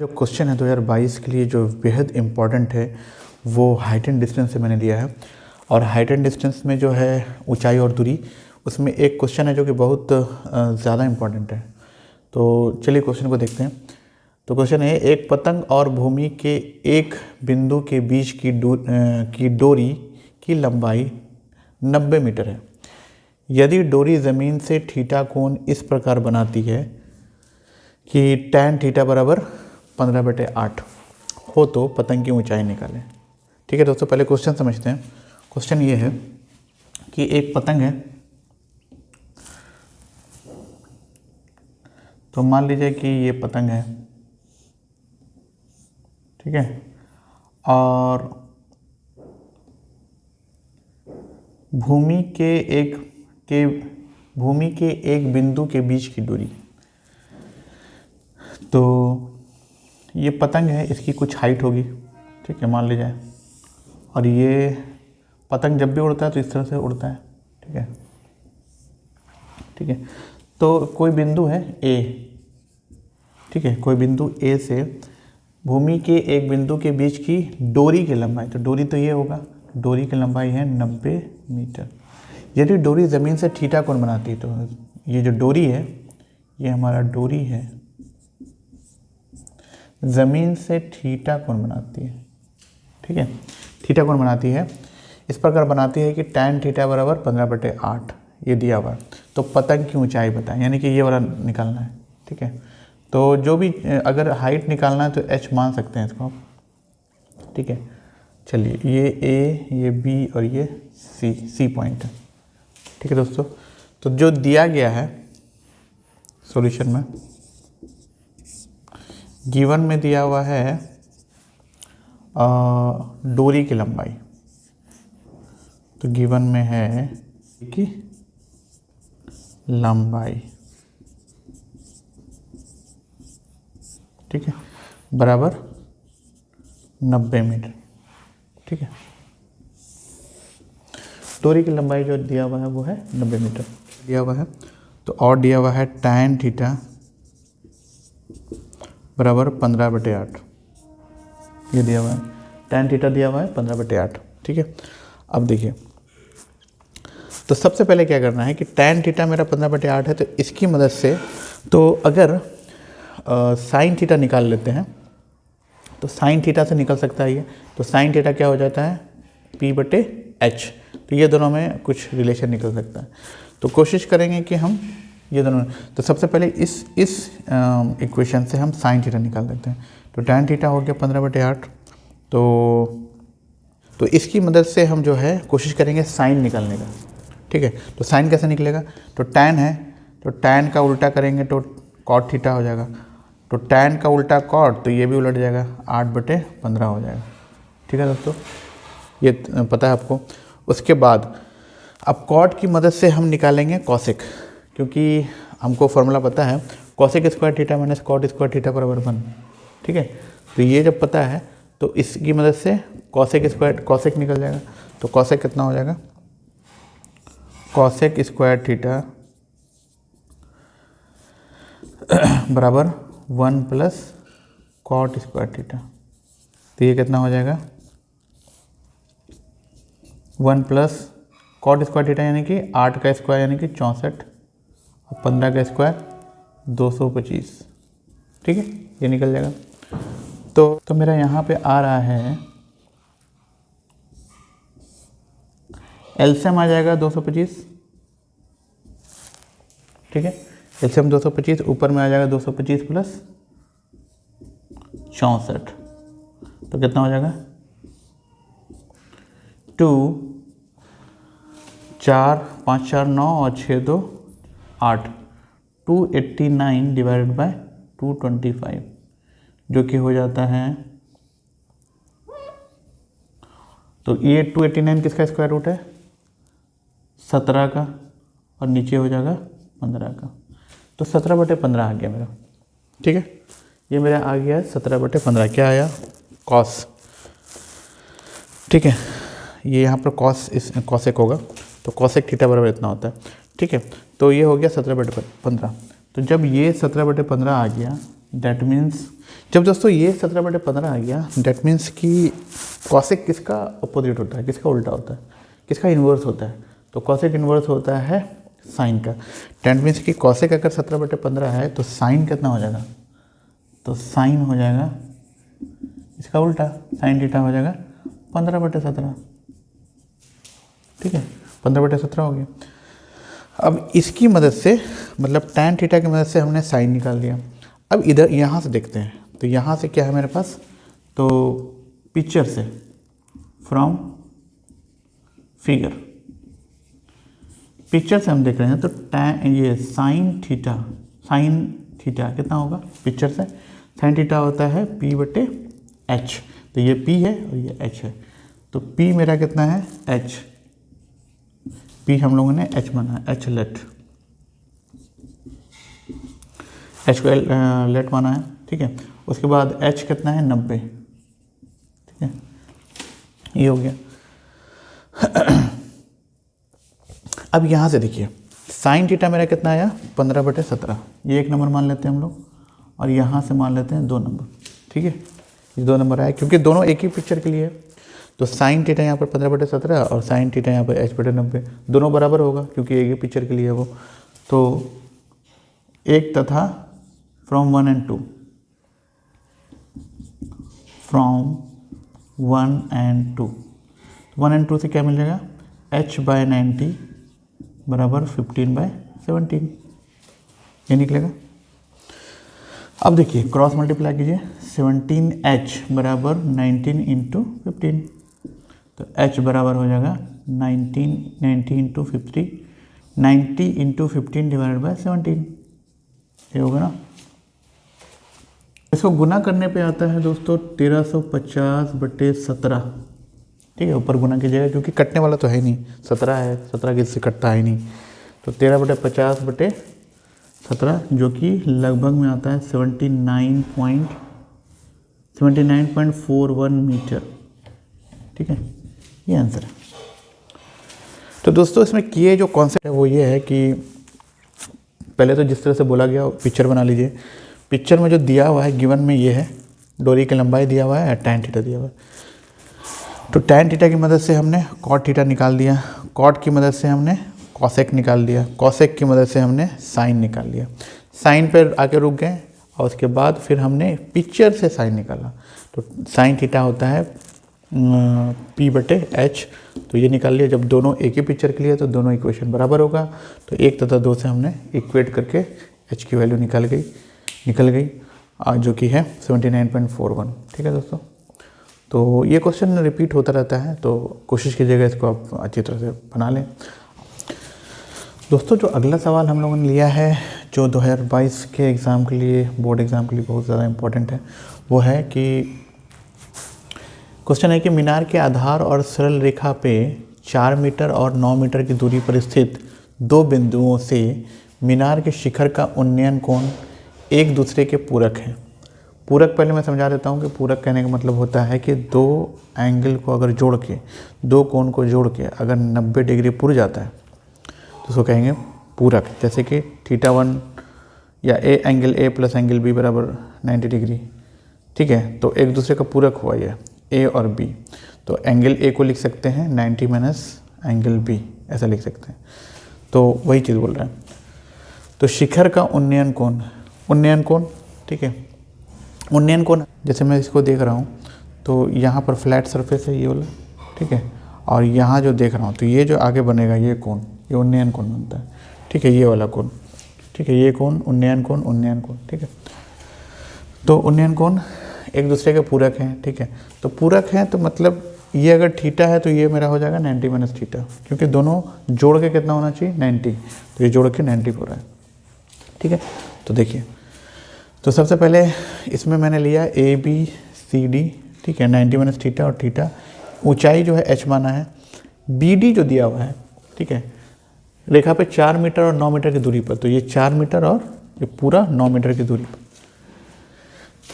जो क्वेश्चन है 2022 के लिए जो बेहद इम्पॉर्टेंट है वो हाइट एंड डिस्टेंस से मैंने लिया है। और हाइट एंड डिस्टेंस में जो है ऊंचाई और दूरी, उसमें एक क्वेश्चन है जो कि बहुत ज़्यादा इम्पॉर्टेंट है। तो चलिए क्वेश्चन को देखते हैं। तो क्वेश्चन है, एक पतंग और भूमि के एक बिंदु के बीच की डोरी की लंबाई 90 मीटर है। यदि डोरी ज़मीन से थीटा कोण इस प्रकार बनाती है कि tan थीटा बराबर 15/8 हो तो पतंग की ऊंचाई निकालें। ठीक है दोस्तों, पहले क्वेश्चन समझते हैं। क्वेश्चन ये है कि एक पतंग है, तो मान लीजिए कि ये पतंग है, ठीक है, और भूमि के एक बिंदु के बीच की दूरी। तो ये पतंग है, इसकी कुछ हाइट होगी, ठीक है, मान लीजिए। और ये पतंग जब भी उड़ता है तो इस तरह से उड़ता है, ठीक है, ठीक है। तो कोई बिंदु है ए, ठीक है, कोई बिंदु ए से भूमि के एक बिंदु के बीच की डोरी की लंबाई, तो डोरी तो ये होगा, डोरी की लंबाई है 90 मीटर। यदि डोरी ज़मीन से थीटा कोण बनाती है, तो ये जो डोरी है ये हमारा डोरी है, ज़मीन से थीटा कोण बनाती है, ठीक है, थीटा कोण बनाती है, इस प्रकार बनाती है कि tan थीटा बराबर 15/8 ये दिया हुआ है। तो पतंग की ऊंचाई बताएं, यानी कि ये वाला निकालना है, ठीक है। तो जो भी अगर हाइट निकालना है तो h मान सकते हैं इसको आप, ठीक है। चलिए, ये A, ये B और ये C पॉइंट है, ठीक है दोस्तों। तो जो दिया गया है सॉल्यूशन में, गिवन में दिया हुआ है डोरी की लंबाई, तो गिवन में है कि लंबाई, ठीक है, बराबर 90 मीटर, ठीक है। डोरी की लंबाई जो दिया हुआ है वो है 90 मीटर दिया हुआ है। तो और दिया हुआ है tan थीटा बराबर 15/8, ये दिया हुआ है, tan थीटा दिया हुआ है 15/8, ठीक है। अब देखिए, तो सबसे पहले क्या करना है कि tan थीटा मेरा 15/8 है, तो इसकी मदद से, तो अगर साइन थीटा निकाल लेते हैं तो साइन थीटा से निकल सकता है ये। तो साइन थीटा क्या हो जाता है, P/H। तो ये दोनों में कुछ रिलेशन निकल सकता है। तो कोशिश करेंगे कि हम ये दोनों, तो सबसे पहले इस इक्वेशन से हम साइन थीटा निकाल देते हैं। तो tan थीटा हो गया 15/8। तो इसकी मदद से हम जो है कोशिश करेंगे साइन निकालने का, ठीक है। तो साइन कैसे निकलेगा, तो tan है, तो tan का उल्टा करेंगे तो cot थीटा हो जाएगा। तो tan का उल्टा cot, तो ये भी उलट जाएगा, 8/15 हो जाएगा, ठीक है दोस्तों, ये पता है आपको। उसके बाद अब cot की मदद से हम निकालेंगे cosec, क्योंकि हमको फॉर्मूला पता है cosec square theta minus cot square theta बराबर 1, ठीक है। तो ये जब पता है तो इसकी मदद से cosec निकल जाएगा। तो cosec कितना हो जाएगा, cosec स्क्वायर थीटा बराबर 1 प्लस cot स्क्वायर थीटा। तो ये कितना हो जाएगा, 1 प्लस cot स्क्वायर थीटा यानी कि 8 का स्क्वायर यानी कि 64 और 15 का स्क्वायर 225, ठीक है, ये निकल जाएगा। तो मेरा यहाँ पे आ रहा है एलसीएम आ जाएगा 225, ठीक है, एलसीएम 225, ऊपर में आ जाएगा 225 प्लस 64, तो कितना हो जाएगा 2, 4, 5, 4, 9 और 6, 2, 8, 289 डिवाइडेड बाय 225, जो कि हो जाता है, तो ये 289 किसका स्क्वायर रूट है, 17 का, और नीचे हो जाएगा 15 का। तो 17/15 आ गया मेरा, ठीक है, ये मेरा आ गया है 17/15। क्या आया, कॉस, ठीक है, ये यहाँ पर कॉसेक होगा, तो कॉसेक थीटा बराबर इतना होता है, ठीक है। तो ये हो गया 17/15। तो जब ये 17/15 आ गया डेट मीन्स जब दोस्तों ये 17/15 आ गया, डेट मीन्स कि कॉसेक किसका अपोजिट होता है, किसका उल्टा होता है, किसका इन्वर्स होता है? तो कॉसेक इन्वर्स होता है साइन का। डेट मीन्स कि कॉसेक अगर 17/15 है तो साइन कितना हो जाएगा? तो साइन हो जाएगा इसका उल्टा, साइन थीटा हो जाएगा 15/17। ठीक है, 15/17 हो गया। अब इसकी मदद से, मतलब tan थीटा की मदद से हमने साइन निकाल लिया। अब इधर यहाँ से देखते हैं, तो यहाँ से क्या है मेरे पास? तो पिक्चर से, फ्रॉम फिगर, पिक्चर से हम देख रहे हैं तो tan ये साइन थीटा कितना होगा? पिक्चर से साइन थीटा होता है P/H। तो ये P है और ये H है, तो P मेरा कितना है? H। P हम लोगों ने H माना है, H लेट, H को लेट माना है। ठीक है, उसके बाद H कितना है? 90। ठीक है, ये हो गया। अब यहाँ से देखिए, साइन थीटा मेरा कितना आया? 15/17। ये एक नंबर मान लेते हैं हम लोग, और यहाँ से मान लेते हैं 2 नंबर। ठीक है, ये 2 नंबर आए क्योंकि दोनों एक ही पिक्चर के लिए है। तो साइन थीटा यहाँ पर 15/17 और साइन थीटा यहाँ पर H/90, दोनों बराबर होगा क्योंकि एक ही पिक्चर के लिए है वो। तो एक तथा from 1 and 2, from 1 and 2, 1 and 2 से क्या मिल जाएगा? H/90 बराबर 15/17, ये निकलेगा। अब देखिए क्रॉस मल्टीप्लाई कीजिए, 17H बराबर 19 × 15, तो H बराबर हो जाएगा 90 × 50, 90 × 15 डिवाइडेड बाय 17, ये होगा ना। इसको गुना करने पे आता है दोस्तों 1350/17। ठीक है, ऊपर गुना कीजिएगा क्योंकि कटने वाला तो है नहीं, 17 है, 17 किससे कटता है नहीं। तो 13/50/17 जो कि लगभग में आता है 79.41 मीटर। ठीक है, ये आंसर है। तो दोस्तों इसमें किए जो कॉन्सेप्ट है वो ये है कि पहले तो जिस तरह से बोला गया पिक्चर बना लीजिए। पिक्चर में जो दिया हुआ है गिवन में ये है, डोरी की लंबाई दिया हुआ है या tan थीटा दिया हुआ है। तो tan थीटा की मदद से हमने cot थीटा निकाल दिया, cot की मदद से हमने cosec निकाल दिया, cosec की मदद से हमने sin निकाल लिया। साइन पर आके रुक गए और उसके बाद फिर हमने पिक्चर से साइन निकाला। तो sin थीटा होता है P/H, तो ये निकाल लिया। जब दोनों एक ही पिक्चर के लिए तो दोनों इक्वेशन बराबर होगा, तो 1 तथा 2 से हमने इक्वेट करके H की वैल्यू निकल गई, जो कि है 79.41। ठीक है दोस्तों, तो ये क्वेश्चन रिपीट होता रहता है, तो कोशिश कीजिएगा इसको आप अच्छी तरह से बना लें। दोस्तों जो अगला सवाल हम लोगों ने लिया है, जो 2022 के एग्ज़ाम के लिए, बोर्ड एग्ज़ाम के लिए बहुत ज़्यादा इम्पोर्टेंट है, वो है कि क्वेश्चन है कि मीनार के आधार और सरल रेखा पे 4 मीटर और 9 मीटर की दूरी पर स्थित 2 बिंदुओं से मीनार के शिखर का उन्नयन कोण एक दूसरे के पूरक है। पूरक पहले मैं समझा देता हूँ कि पूरक कहने का मतलब होता है कि 2 एंगल को अगर जोड़ के, 2 कोण को जोड़ के अगर 90 डिग्री पुर जाता है तो उसको कहेंगे पूरक। जैसे कि θ1 या angle A plus angle B बराबर 90 डिग्री। ठीक है, तो एक दूसरे का पूरक हुआ ये A और B, तो एंगल A को लिख सकते हैं 90 माइनस एंगल B, ऐसा लिख सकते हैं। तो वही चीज़ बोल रहे हैं। तो शिखर का उन्नयन कोण, ठीक है, उन्नयन कोण जैसे मैं इसको देख रहा हूँ तो यहाँ पर फ्लैट सरफेस है ये वाला, ठीक है, और यहाँ जो देख रहा हूँ तो ये जो आगे बनेगा ये कोण, ये उन्नयन कोण बनता है। ठीक है, ये वाला कोण, ठीक है, ये कोण उन्नयन कोण, ठीक है। तो उन्नयन कोण एक दूसरे के पूरक हैं। ठीक है, तो पूरक हैं तो मतलब ये अगर थीटा है तो ये मेरा हो जाएगा 90 माइनस थीटा, क्योंकि दोनों जोड़ के कितना होना चाहिए 90, तो ये जोड़ के 90 हो रहा है। ठीक है, तो देखिए, तो सबसे पहले इसमें मैंने लिया ABCD, ठीक है, 90 माइनस थीटा और थीटा, ऊंचाई जो है h माना है, BD जो दिया हुआ है, ठीक है, रेखा पे 4 मीटर और 9 मीटर की दूरी पर, तो ये 4 मीटर और ये पूरा 9 मीटर की दूरी पर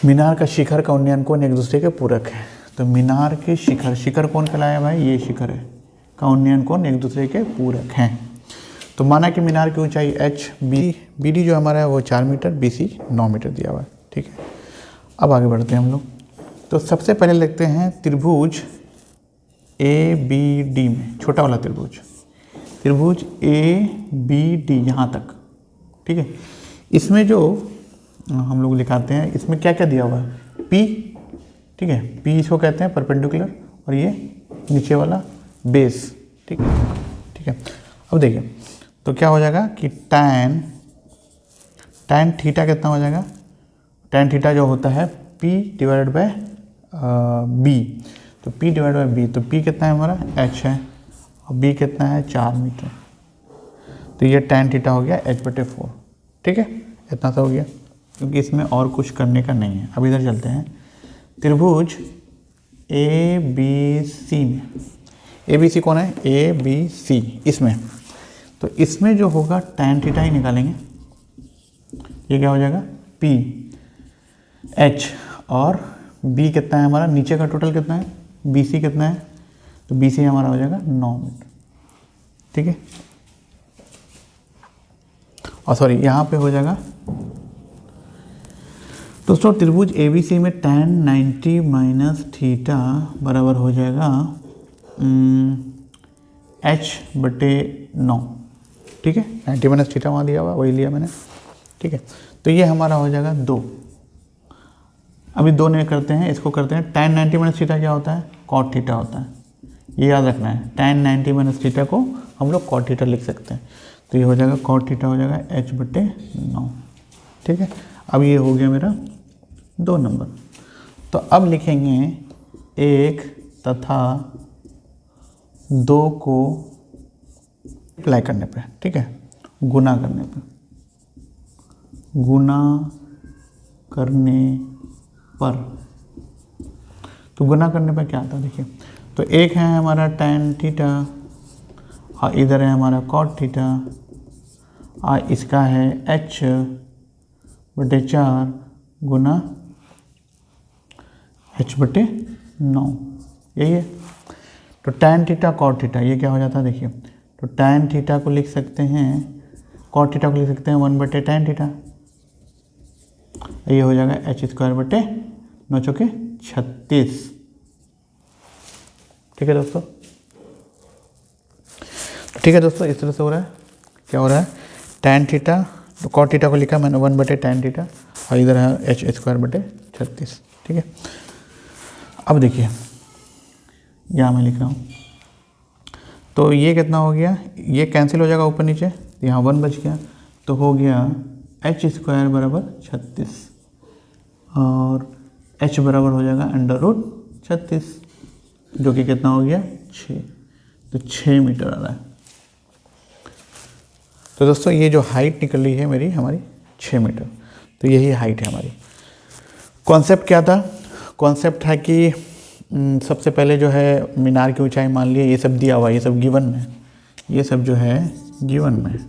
मीनार का शिखर का उन्नयन कोण एक दूसरे के पूरक है। तो मीनार के शिखर कौन कहलाया भाई, ये शिखर है, का उन्नयन कोण एक दूसरे के पूरक हैं। तो माना कि मीनार की ऊंचाई BD जो हमारा है वो 4 मीटर, BC 9 मीटर दिया हुआ है। ठीक है। ठीक है, अब आगे बढ़ते हैं हम लोग। तो सबसे पहले लिखते हैं त्रिभुज ए बी डी में, छोटा वाला त्रिभुज ए बी डी यहाँ तक, ठीक है। इसमें जो हम लोग दिखाते हैं, इसमें क्या क्या दिया हुआ है, पी, ठीक है, पी इसको कहते हैं परपेंडिकुलर, और ये नीचे वाला बेस, ठीक है। अब देखिए तो क्या हो जाएगा कि टैन थीटा कितना हो जाएगा, टैन थीटा जो होता है P डिवाइडेड बाय B, तो P डिवाइड बाय B, तो P कितना है हमारा H है, और B कितना है 4 मीटर, तो ये टैन थीटा हो गया H/4, ठीक है, इतना सा हो गया, क्योंकि इसमें और कुछ करने का नहीं है। अब इधर चलते हैं त्रिभुज ABC में, ABC कौन है, ABC इसमें, तो इसमें जो होगा टैन थीटा ही निकालेंगे, ये क्या हो जाएगा P H, और B कितना है हमारा, नीचे का टोटल कितना है, BC कितना है, तो BC हमारा हो जाएगा 9 मीटर, ठीक है। और सॉरी यहाँ पे हो जाएगा दोस्तों त्रिभुज ABC में tan 90 माइनस थीटा बराबर हो जाएगा H/9, ठीक है, 90 माइनस थीटा वहाँ दिया हुआ, वही लिया मैंने, ठीक है। तो ये हमारा हो जाएगा 2। अभी 2 नहीं करते हैं, इसको करते हैं tan 90 माइनस थीटा क्या होता है, cot थीटा होता है, ये याद रखना है। tan 90 माइनस थीटा को हम लोग cot थीटा लिख सकते हैं, तो ये हो जाएगा cot थीटा हो जाएगा H/9, ठीक है। अब ये हो गया मेरा 2 नंबर। तो अब लिखेंगे 1 तथा 2 को अप्लाई करने पे, ठीक है, गुना करने पर, तो गुना करने पर क्या आता है देखिए, तो एक है हमारा tan थीटा, और इधर है हमारा cot थीटा, और इसका है H/4 गुना H/9, यही है। तो tan थीटा cot थीटा ये क्या हो जाता है देखिए, तो tan थीटा को लिख सकते हैं, cot थीटा को लिख सकते हैं 1/tan थीटा, ये हो जाएगा H² 36, ठीक है दोस्तों, ठीक है दोस्तों, इस तरह से हो रहा है, क्या हो रहा है, tan थीटा, तो cot थीटा को लिखा मैंने 1/tan थीटा, और इधर है H² 36, ठीक है। अब देखिए यहाँ मैं लिख रहा हूँ, तो ये कितना हो गया, ये कैंसिल हो जाएगा ऊपर नीचे, यहाँ 1 बच गया, तो हो गया H² बराबर 36, और H बराबर हो जाएगा √36, जो कि कितना हो गया 6, तो 6 मीटर आ रहा है। तो दोस्तों ये जो हाइट निकल रही है मेरी हमारी 6 मीटर, तो यही हाइट है हमारी। कॉन्सेप्ट क्या था, कॉन्सेप्ट है कि सबसे पहले जो है मीनार की ऊंचाई मान लिए, ये सब दिया हुआ है, ये सब गिवन में, ये सब जो है गिवन में,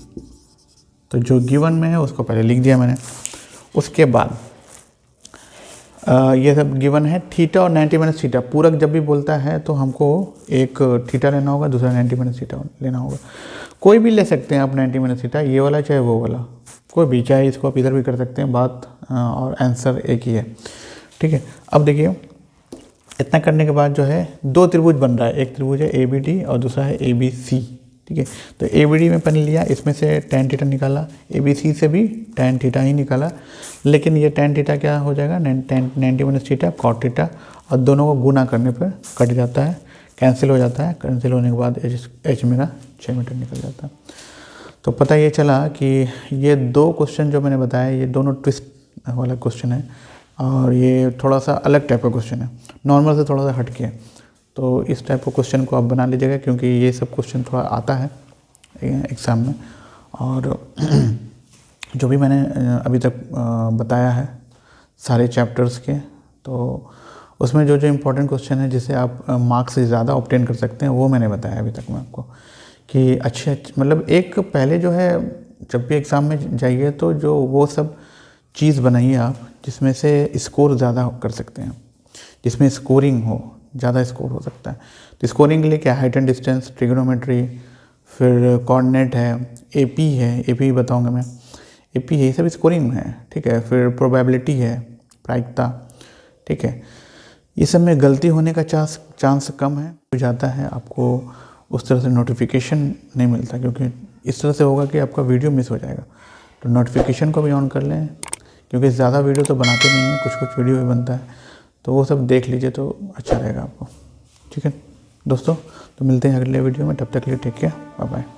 तो जो गिवन में है उसको पहले लिख दिया मैंने। उसके बाद ये सब गिवन है, थीटा और 90 माइनस थीटा, पूरक जब भी बोलता है तो हमको एक थीटा लेना होगा, दूसरा 90 माइनस थीटा लेना होगा। कोई भी ले सकते हैं आप 90 माइनस थीटा, ये वाला चाहे वो वाला, कोई भी, चाहे इसको आप इधर भी कर सकते हैं, बात और आंसर एक ही है, ठीक है। अब देखिए इतना करने के बाद जो है 2 त्रिभुज बन रहा है, एक त्रिभुज है ABD और दूसरा है ABC, ठीक है। तो ABD में मैंने लिया, इसमें से tan थीटा निकाला, ABC से भी tan थीटा ही निकाला, लेकिन ये tan थीटा क्या हो जाएगा 90 माइनस थीटा cot थीटा, और दोनों को गुना करने पर कट जाता है, कैंसिल हो जाता है, कैंसिल होने के बाद H मेरा 6 मीटर निकल जाता है। तो पता ये चला कि ये 2 क्वेश्चन जो मैंने बताया, ये दोनों ट्विस्ट वाला क्वेश्चन है, और ये थोड़ा सा अलग टाइप का क्वेश्चन है, नॉर्मल से थोड़ा सा हट के। तो इस टाइप का क्वेश्चन को आप बना लीजिएगा, क्योंकि ये सब क्वेश्चन थोड़ा आता है एग्ज़ाम में। और जो भी मैंने अभी तक बताया है सारे चैप्टर्स के, तो उसमें जो जो इम्पोर्टेंट क्वेश्चन है जिसे आप मार्क्स से ज़्यादा ऑब्टेन कर सकते हैं, वो मैंने बताया अभी तक मैं आपको, कि अच्छे मतलब एक पहले जो है जब भी एग्ज़ाम में जाइए तो जो वो सब चीज़ बनाइए आप जिसमें से स्कोर ज़्यादा कर सकते हैं, जिसमें स्कोरिंग हो, ज़्यादा स्कोर हो सकता है। तो स्कोरिंग के लिए क्या, हाइट एंड डिस्टेंस, ट्रिग्नोमेट्री, फिर कोऑर्डिनेट है, AP है, AP बताऊंगा मैं, AP है, ये सब स्कोरिंग में है, ठीक है। फिर प्रोबेबिलिटी है, प्रायिकता, ठीक है। ये सब में गलती होने का चांस कम है, हो जाता है, आपको उस तरह से नोटिफिकेशन नहीं मिलता, क्योंकि इस तरह से होगा कि आपका वीडियो मिस हो जाएगा। तो नोटिफिकेशन को भी ऑन कर लें, क्योंकि ज़्यादा वीडियो तो बनाते नहीं हैं, कुछ कुछ वीडियो भी बनता है, तो वो सब देख लीजिए तो अच्छा रहेगा आपको, ठीक है दोस्तों। तो मिलते हैं अगले वीडियो में, तब तक के लिए टेक केयर, बाय बाय।